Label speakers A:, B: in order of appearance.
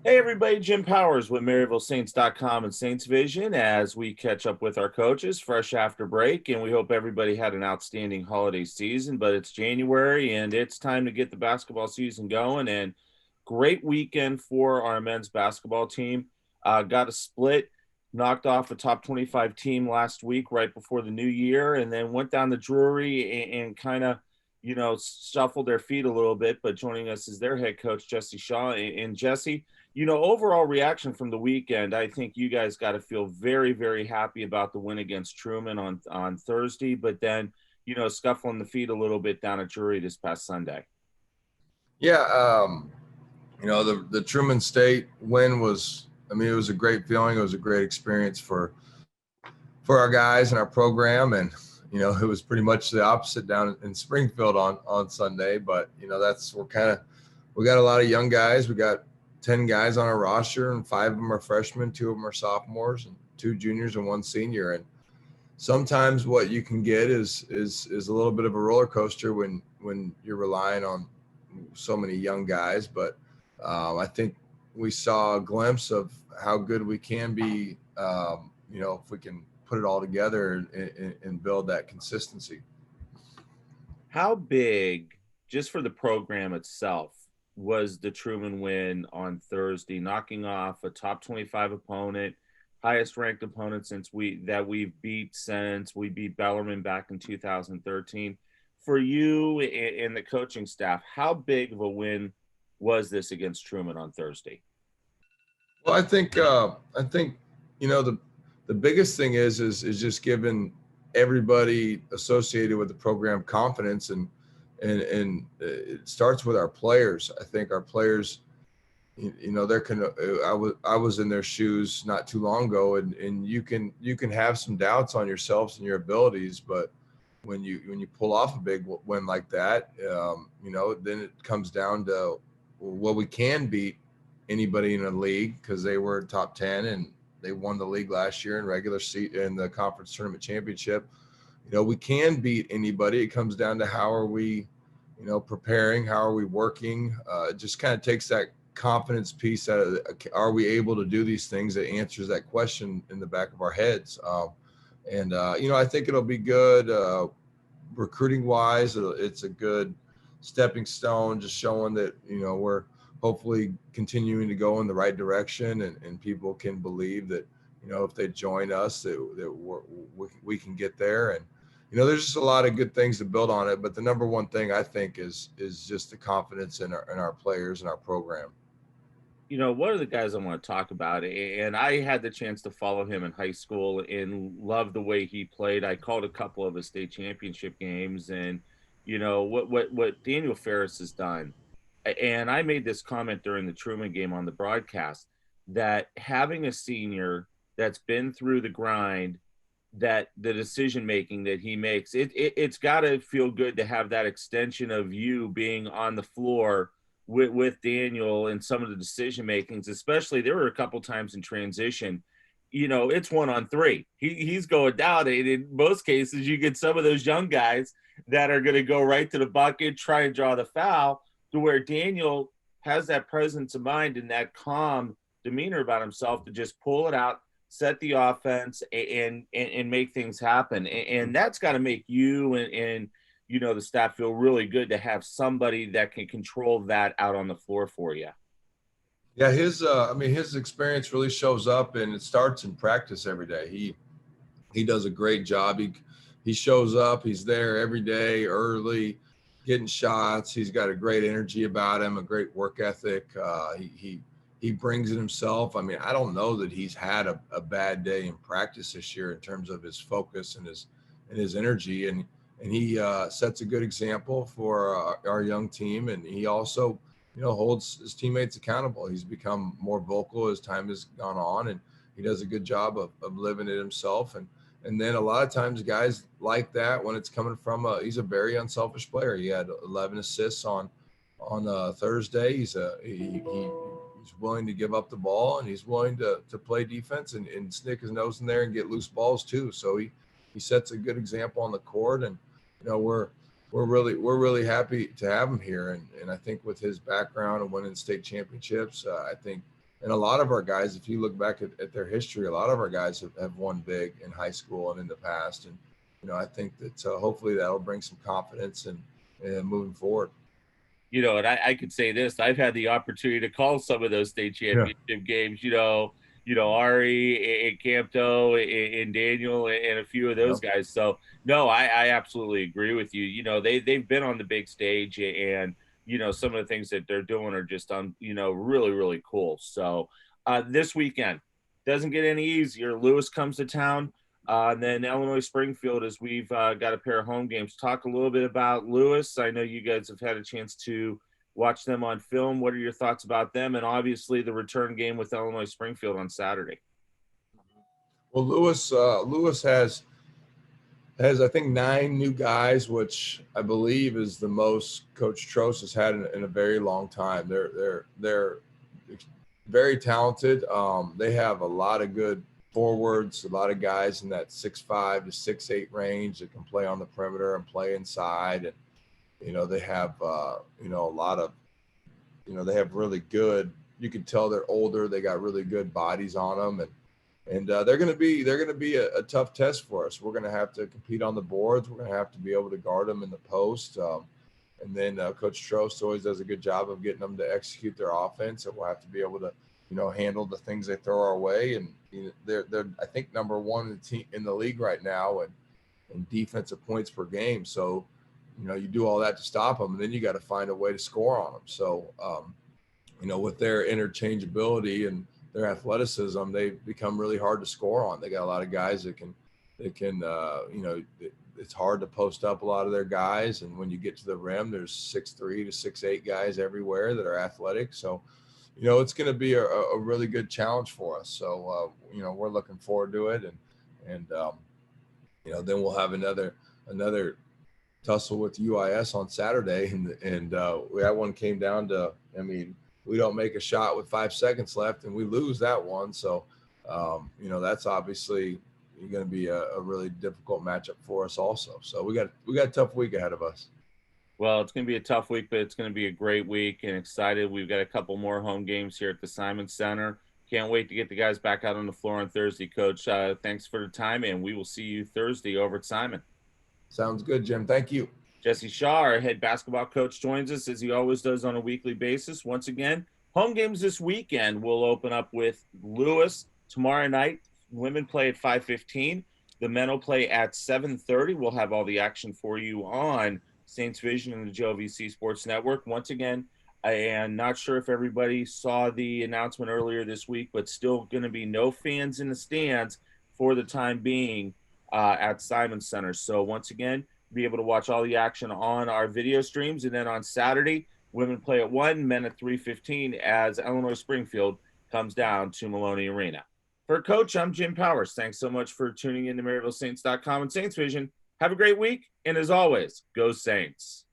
A: Hey everybody, Jim Powers with MaryvilleSaints.com and Saints Vision as we catch up with our coaches fresh after break. And we hope everybody had an outstanding holiday season. But it's January and it's time to get the basketball season going. And great weekend for our men's basketball team. Got a split, knocked off a top 25 team last week right before the new year, and then went down to Drury and kind of shuffled their feet a little bit. But joining us is their head coach, Jesse Shaw. And Jesse, overall reaction from the weekend, I think you guys got to feel very, very happy about the win against Truman on Thursday, but then, scuffling the feet a little bit down at Drury this past Sunday.
B: Yeah, the Truman State win was, it was a great feeling. It was a great experience for our guys and our program. And, it was pretty much the opposite down in Springfield on Sunday. But, we got a lot of young guys. We got 10 guys on our roster, and 5 of them are freshmen, 2 of them are sophomores, and 2 juniors and 1 senior. And sometimes what you can get is a little bit of a roller coaster when you're relying on so many young guys. But I think we saw a glimpse of how good we can be, if we can put it all together and build that consistency.
A: How big, just for the program itself, was the Truman win on Thursday, knocking off a top 25 opponent, highest ranked opponent we've beat since we beat Bellarmine back in 2013? For you and the coaching staff, how big of a win was this against Truman on Thursday?
B: Well, I think the biggest thing is just giving everybody associated with the program confidence, and it starts with our players. I think our players, I was in their shoes not too long ago, and you can have some doubts on yourselves and your abilities, but when you pull off a big win like that, then it comes down to, well, we can beat anybody in the league because they were top 10 and they won the league last year in regular seat in the conference tournament championship. We can beat anybody. It comes down to how are we, preparing, how are we working. It just kind of takes that confidence piece out of are we able to do these things, that answers that question in the back of our heads. I think it'll be good recruiting wise. It's a good stepping stone, just showing that we're hopefully continuing to go in the right direction, and people can believe that if they join us, we can get there. And there's just a lot of good things to build on it, but the number one thing I think is just the confidence in our players and our program.
A: One of the guys I want to talk about, and I had the chance to follow him in high school and love the way he played. I called a couple of his state championship games, and what Daniel Ferris has done. And I made this comment during the Truman game on the broadcast that having a senior that's been through the grind, that the decision making that he makes, it's got to feel good to have that extension of you being on the floor with Daniel and some of the decision makings. Especially there were a couple times in transition, it's 1-on-3. He's going down, and in most cases you get some of those young guys that are going to go right to the bucket, try and draw the foul, to where Daniel has that presence of mind and that calm demeanor about himself to just pull it out, set the offense, and make things happen. And that's got to make you and the staff feel really good to have somebody that can control that out on the floor for you.
B: Yeah, his experience really shows up, and it starts in practice every day. He does a great job. He shows up. He's there every day, early, getting shots. He's got a great energy about him, a great work ethic. He brings it himself. I don't know that he's had a bad day in practice this year in terms of his focus and his energy, and he sets a good example for our young team, and he also holds his teammates accountable. He's become more vocal as time has gone on, and he does a good job of living it himself. And then a lot of times guys like that, when it's coming from he's a very unselfish player. He had 11 assists on Thursday. He's willing to give up the ball, and he's willing to play defense and stick his nose in there and get loose balls too. So he sets a good example on the court, and we're really happy to have him here. And I think with his background and winning state championships, I think And a lot of our guys, if you look back at their history, a lot of our guys have won big in high school and in the past. And, I think that hopefully that'll bring some confidence and moving forward.
A: And I could say this: I've had the opportunity to call some of those state
B: Yeah.
A: championship games. Ari and Campto and Daniel and a few of those
B: Yep.
A: guys. So no, I absolutely agree with you. They've been on the big stage, and some of the things that they're doing are just really really cool. So this weekend doesn't get any easier. Lewis comes to town. And then Illinois Springfield, as we've got a pair of home games. Talk a little bit about Lewis. I know you guys have had a chance to watch them on film. What are your thoughts about them? And obviously the return game with Illinois Springfield on Saturday.
B: Well, Lewis has I think 9 new guys, which I believe is the most Coach Trost has had in a very long time. They're very talented. They have a lot of good forwards, a lot of guys in that 6'5" to 6'8" range that can play on the perimeter and play inside. And they have a lot of they have really good. You can tell they're older. They got really good bodies on them, and they're going to be a tough test for us. We're going to have to compete on the boards. We're going to have to be able to guard them in the post. And then Coach Trost always does a good job of getting them to execute their offense, and we'll have to be able to handle the things they throw our way. And they're I think number 1 in the league right now in defensive points per game. So you do all that to stop them, and then you got to find a way to score on them. So with their interchangeability and their athleticism, they've become really hard to score on. They got a lot of guys that can it's hard to post up a lot of their guys. And when you get to the rim, there's 6'3" to 6'8" guys everywhere that are athletic. So, it's going to be a really good challenge for us. So, we're looking forward to it. And then we'll have another tussle with UIS on Saturday. And that one came down to, we don't make a shot with 5 seconds left and we lose that one. So, that's obviously going to be a really difficult matchup for us also. So we got a tough week ahead of us.
A: Well, it's going to be a tough week, but it's going to be a great week and excited. We've got a couple more home games here at the Simon Center. Can't wait to get the guys back out on the floor on Thursday, Coach. Thanks for the time, and we will see you Thursday over at Simon.
B: Sounds good, Jim. Thank you.
A: Jesse Shaw, our head basketball coach, joins us as he always does on a weekly basis. Once again, home games this weekend. We'll open up with Lewis tomorrow night. Women play at 5:15. The men will play at 7:30. We'll have all the action for you on Saints Vision and the Joe VC Sports Network. Once again, I am not sure if everybody saw the announcement earlier this week, but still going to be no fans in the stands for the time being at Simon Center. So once again, be able to watch all the action on our video streams. And then on Saturday, women play at 1, men at 3:15 as Illinois Springfield comes down to Maloney Arena. For Coach, I'm Jim Powers. Thanks so much for tuning in to MaryvilleSaints.com and Saints Vision. Have a great week. And as always, go Saints.